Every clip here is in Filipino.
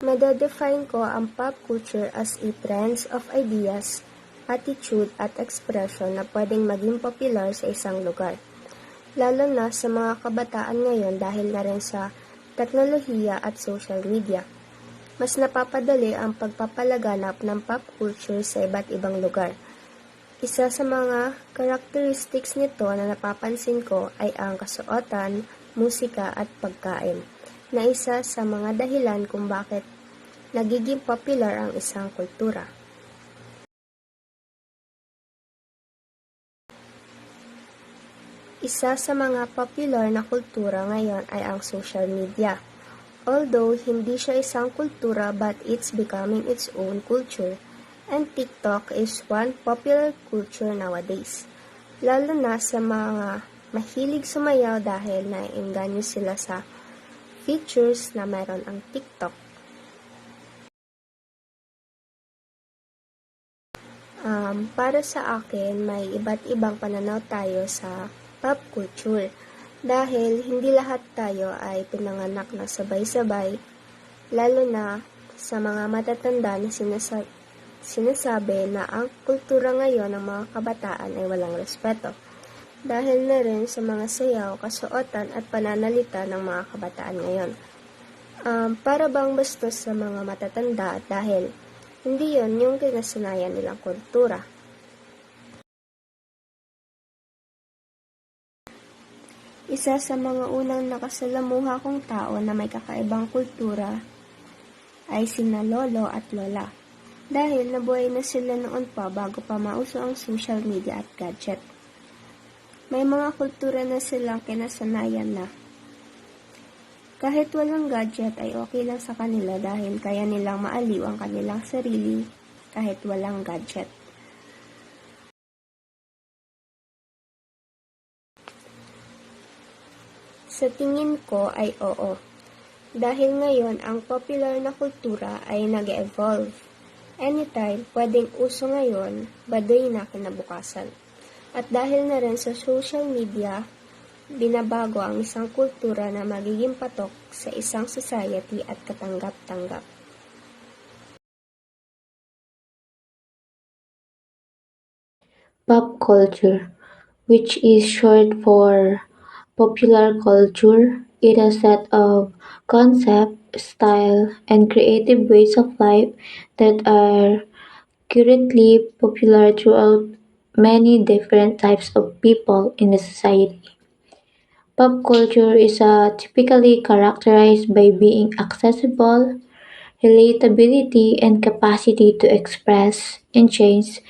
Madedefine ko ang pop culture as a trends of ideas, attitude at expression na pwedeng maging popular sa isang lugar. Lalo na sa mga kabataan ngayon dahil na rin sa teknolohiya at social media. Mas napapadali ang pagpapalaganap ng pop culture sa iba't ibang lugar. Isa sa mga characteristics nito na napapansin ko ay ang kasuotan, musika at pagkain, na isa sa mga dahilan kung bakit nagiging popular ang isang kultura. Isa sa mga popular na kultura ngayon ay ang social media. Although hindi siya isang kultura but it's becoming its own culture, and TikTok is one popular culture nowadays. Lalo na sa mga mahilig sumayaw dahil naiengganyo sila sa features na meron ang TikTok. Para sa akin, may iba't ibang pananaw tayo sa pop culture. Dahil hindi lahat tayo ay pinanganak na sabay-sabay, lalo na sa mga matatanda na sinasabi na ang kultura ngayon ng mga kabataan ay walang respeto. Dahil na rin sa mga sayaw, kasuotan at pananalita ng mga kabataan ngayon. Para bang bastos sa mga matatanda dahil hindi yon yung kinasanayan nilang kultura. Isa sa mga unang nakasalamuha kong tao na may kakaibang kultura ay sina lolo at lola. Dahil nabuhay na sila noon pa bago pa mauso ang social media at gadget. May mga kultura na silang kinasanayan na kahit walang gadget ay okay lang sa kanila dahil kaya nilang maaliw ang kanilang sarili kahit walang gadget. Sa tingin ko ay oo. Dahil ngayon ang popular na kultura ay nag-evolve. Anytime, pwedeng uso ngayon, baduy na kinabukasan. At dahil na rin sa social media, binabago ang isang kultura na magiging patok sa isang society at katanggap-tanggap. Pop culture, which is short for popular culture, is a set of concepts, style, and creative ways of life that are currently popular throughout many different types of people in the society. Pop culture is typically characterized by being accessible, relatability, and capacity to express and change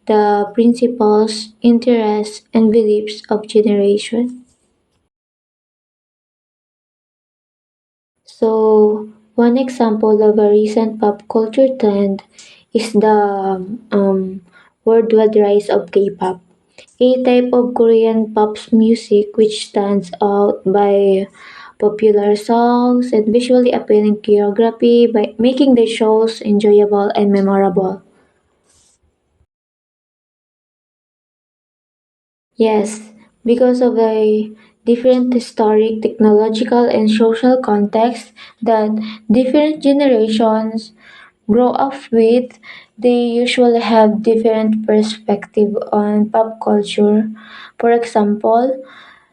the principles, interests, and beliefs of generation. So, one example of a recent pop culture trend is the worldwide rise of K-pop, a type of Korean pop music which stands out by popular songs and visually appealing choreography by making the shows enjoyable and memorable. Yes, because of the different historic, technological, and social context that different generations grow up with, they usually have different perspective on pop culture. For example,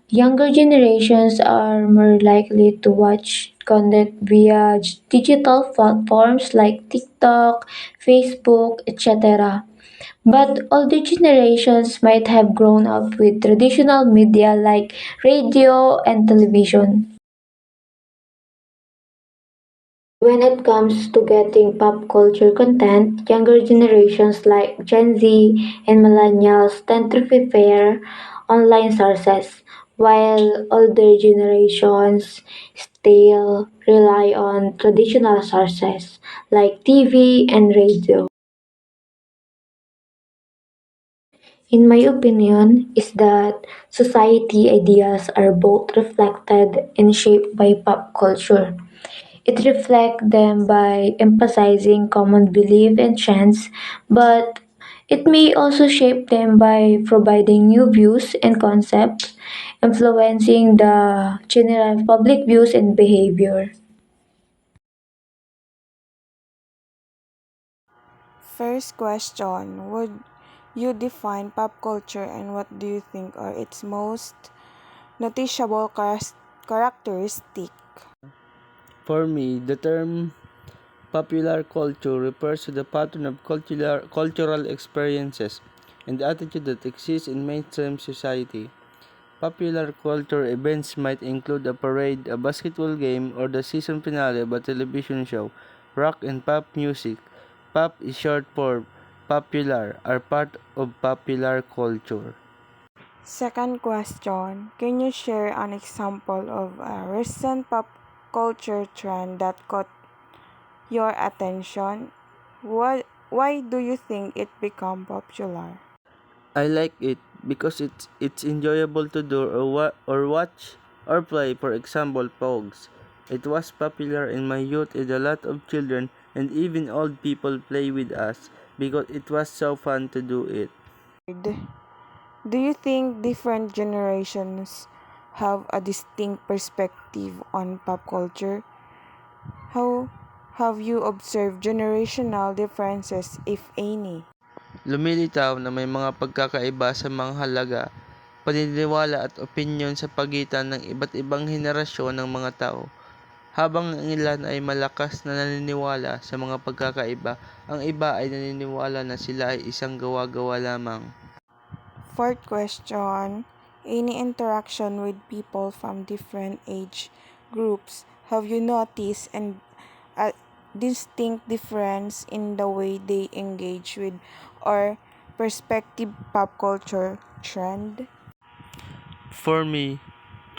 younger generations are more likely to watch content via digital platforms like TikTok, Facebook, etc. But older generations might have grown up with traditional media like radio and television. When it comes to getting pop culture content, younger generations like Gen Z and millennials tend to prefer online sources, while older generations still rely on traditional sources like TV and radio. In my opinion, is that society ideas are both reflected and shaped by pop culture. It reflects them by emphasizing common belief and trends, but it may also shape them by providing new views and concepts, influencing the general public views and behavior. First question, would you define pop culture and what do you think are its most noticeable characteristic? For me, the term popular culture refers to the pattern of cultural experiences and attitude that exists in mainstream society. Popular culture events might include a parade, a basketball game, or the season finale of a television show. Rock and pop music, pop is short for popular, are part of popular culture. Second question, can you share an example of a recent pop culture trend that caught your attention? Why do you think it became popular? I like it because it's enjoyable to do or watch or play. For example, Pogs. It was popular in my youth and a lot of children and even old people play with us because it was so fun to do it. Do you think different generations have a distinct perspective on pop culture? How have you observed generational differences, if any? Lumilitaw na may mga pagkakaiba sa mga halaga, paniniwala at opinyon sa pagitan ng iba't ibang henerasyon ng mga tao. Habang ang ilan ay malakas na naniniwala sa mga pagkakaiba, ang iba ay naniniwala na sila ay isang gawa-gawa lamang. Fourth question, any interaction with people from different age groups, have you noticed a distinct difference in the way they engage with or perspective pop culture trend? For me,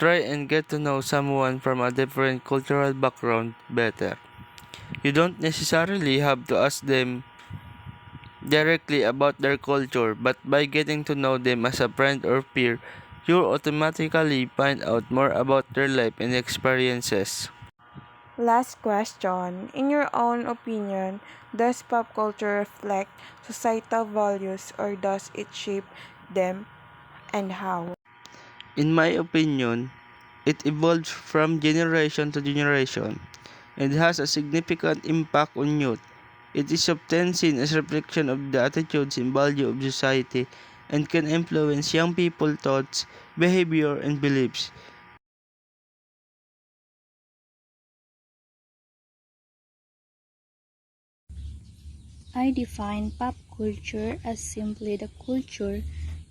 try and get to know someone from a different cultural background better. You don't necessarily have to ask them directly about their culture, but by getting to know them as a friend or peer, you'll automatically find out more about their life and experiences. Last question, in your own opinion, does pop culture reflect societal values or does it shape them and how? In my opinion, it evolves from generation to generation and has a significant impact on youth. It is often seen as a reflection of the attitudes and value of society and can influence young people's thoughts, behavior, and beliefs. I define pop culture as simply the culture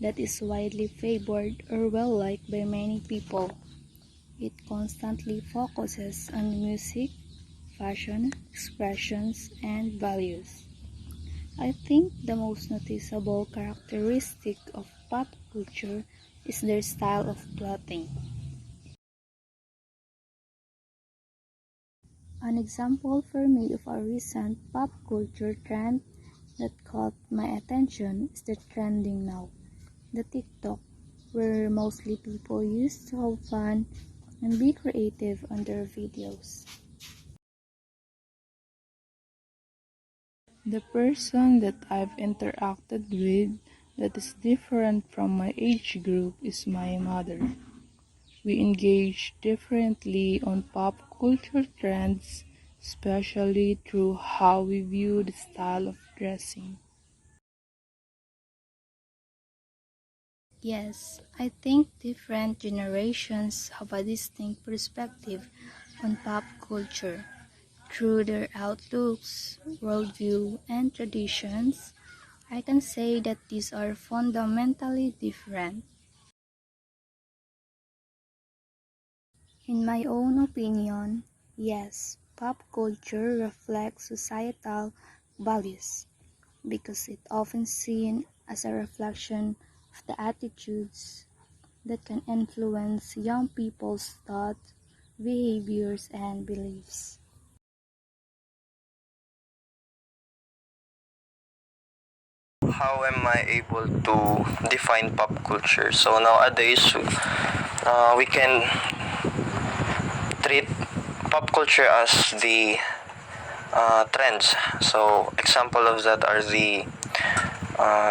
that is widely favored or well liked by many people. It constantly focuses on music, fashion, expressions, and values. I think the most noticeable characteristic of pop culture is their style of plotting. An example for me of a recent pop culture trend that caught my attention is the trending now, the TikTok, where mostly people use to have fun and be creative on their videos. The person that I've interacted with that is different from my age group is my mother. We engage differently on pop culture trends, especially through how we view the style of dressing. Yes, I think different generations have a distinct perspective on pop culture. Through their outlooks, worldview, and traditions, I can say that these are fundamentally different. In my own opinion, yes, pop culture reflects societal values because it often seen as a reflection of the attitudes that can influence young people's thoughts, behaviors, and beliefs. How am I able to define pop culture? So nowadays, we can treat pop culture as the trends. So example of that are the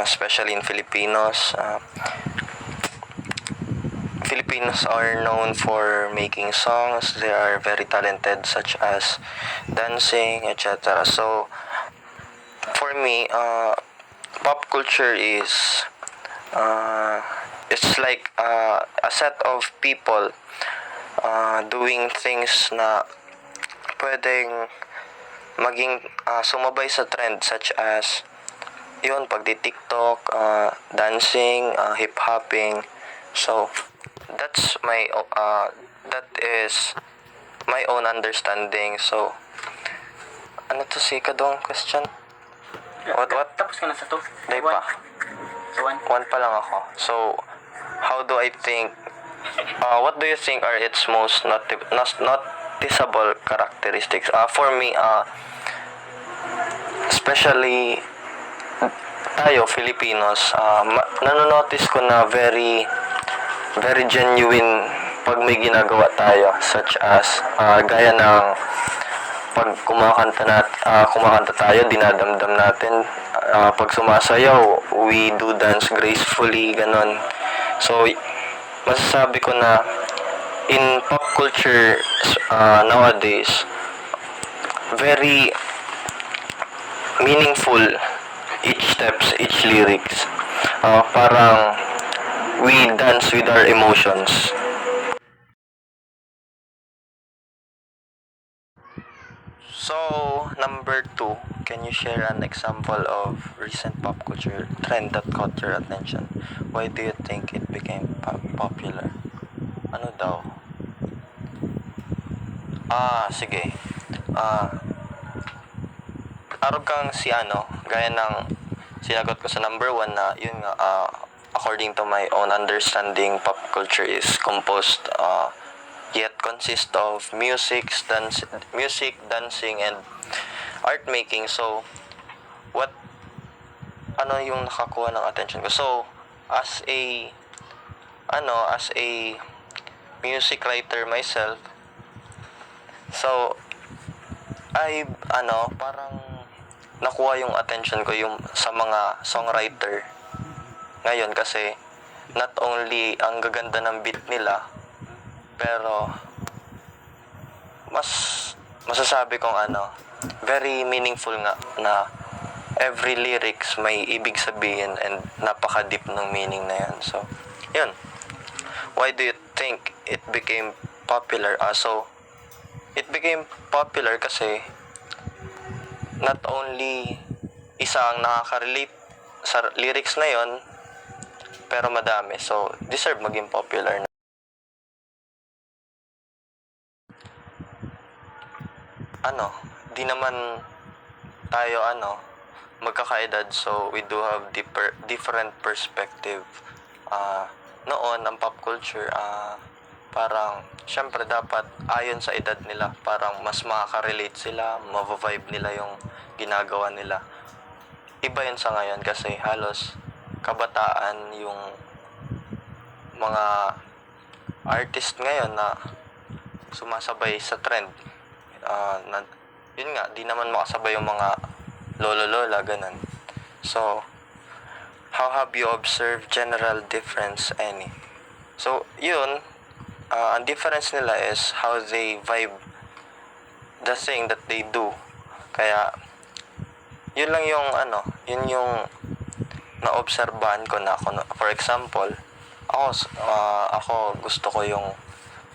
especially in Filipinos. Filipinos are known for making songs. They are very talented, such as dancing, etc. So For me, pop culture is it's like a set of people doing things na pwedeng maging sumabay sa trend, such as yun, pagdi-TikTok, dancing, hip-hopping. So that is my own understanding. So ano to si kadong question? What? Tapos ka na sa 2? Day pa. Sa 1? One pa lang ako. So, how do I think, what do you think are its most noticeable characteristics? For me, especially tayo, Filipinos, nanonotice ko na very, very genuine pag may ginagawa tayo, such as, gaya ng pag kumakanta tayo, dinadamdam natin. Pag sumasayaw, we do dance gracefully, ganon. So, masasabi ko na in pop culture nowadays, very meaningful each steps, each lyrics. Parang we dance with our emotions. So, number 2, can you share an example of recent pop culture trend that caught your attention? Why do you think it became popular? Ano daw? Sige. Arog kang si gaya ng sinagot ko sa number 1 na yun nga, according to my own understanding, pop culture is composed yet consist of music, dancing, and art making. So, ano yung nakakuha ng attention ko? So, as a music writer myself, so, parang nakuha yung attention ko yung sa mga songwriter ngayon, kasi not only ang gaganda ng beat nila, pero masasabi kong very meaningful nga, na every lyrics may ibig sabihin and napaka-deep ng meaning na yan. So, yun. Why do you think it became popular? So, it became popular kasi not only isa ang nakaka-relate sa lyrics na yon, pero madami. So, deserve maging popular na. Di naman tayo magkakaedad, so we do have different perspective. Noon ang pop culture, parang syempre dapat ayon sa edad nila, parang mas makaka-relate sila, ma-vibe nila yung ginagawa nila. Iba yun sa ngayon kasi halos kabataan yung mga artist ngayon na sumasabay sa trend. Yun nga, di naman makasabay yung mga lolo-lola, ganun. So, how have you observed general difference, any? So, yun, ang difference nila is how they vibe the thing that they do. Kaya, yun lang yung yun yung naobserbahan ko na ako. For example, ako gusto ko yung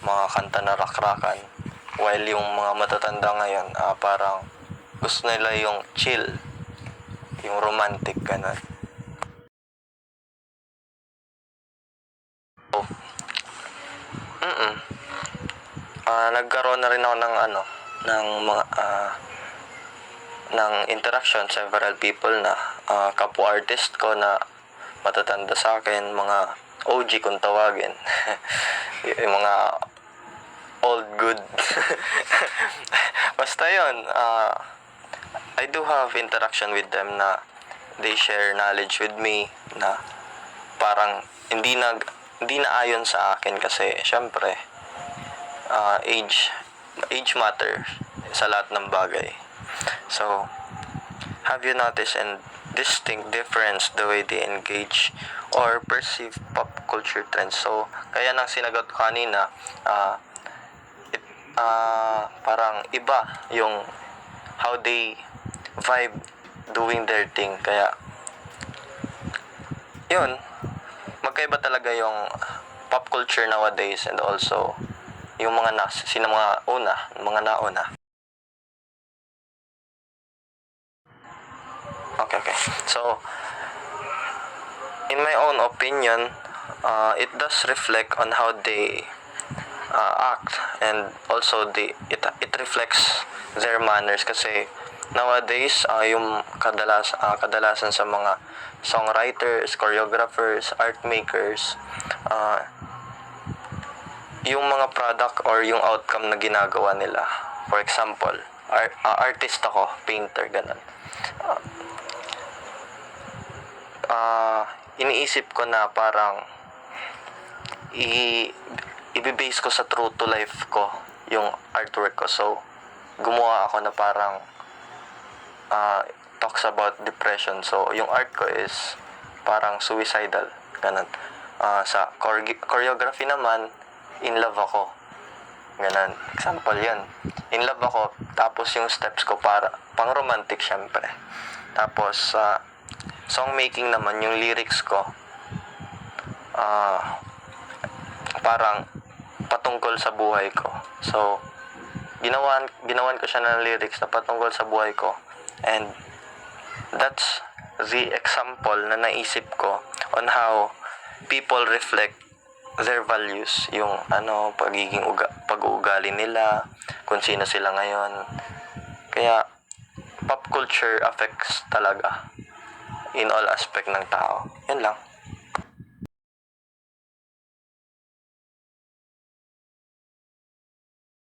mga kanta na rock-rockan, while yung mga matatanda ngayon parang gusto nila yung chill, yung romantic, ganun. So, nagkaroon na rin ako ng mga ng interaction several people na kapwa artist ko na matatanda sa akin, mga OG kung tawagin. Yung mga old good. Basta yun, I do have interaction with them na they share knowledge with me na parang hindi na ayon sa akin, kasi syempre age matter sa lahat ng bagay. So, have you noticed and distinct difference the way they engage or perceive pop culture trends? So, kaya nang sinagot ko kanina, parang iba yung how they vibe doing their thing. Kaya, yun, magkaiba talaga yung pop culture nowadays and also yung mga mga nauna. Okay. So, in my own opinion, it does reflect on how they act, and also it reflects their manners, kasi nowadays yung kadalasan sa mga songwriters, choreographers, art makers, yung mga product or yung outcome na ginagawa nila. For example, artist ako, painter, ganun. Iniisip ko na parang i-base ko sa true to life ko yung artwork ko. So, gumawa ako na parang talks about depression. So, yung art ko is parang suicidal. Ganun. Sa choreography naman, in love ako. Ganun. Example yan. In love ako, tapos yung steps ko pang romantic syempre. Tapos, song making naman, yung lyrics ko, parang patungkol sa buhay ko. So, ginawan ko siya ng lyrics na patungkol sa buhay ko. And that's the example na naisip ko on how people reflect their values, yung pag-uugali nila, kung sino sila ngayon. Kaya pop culture affects talaga in all aspect ng tao. Yun lang.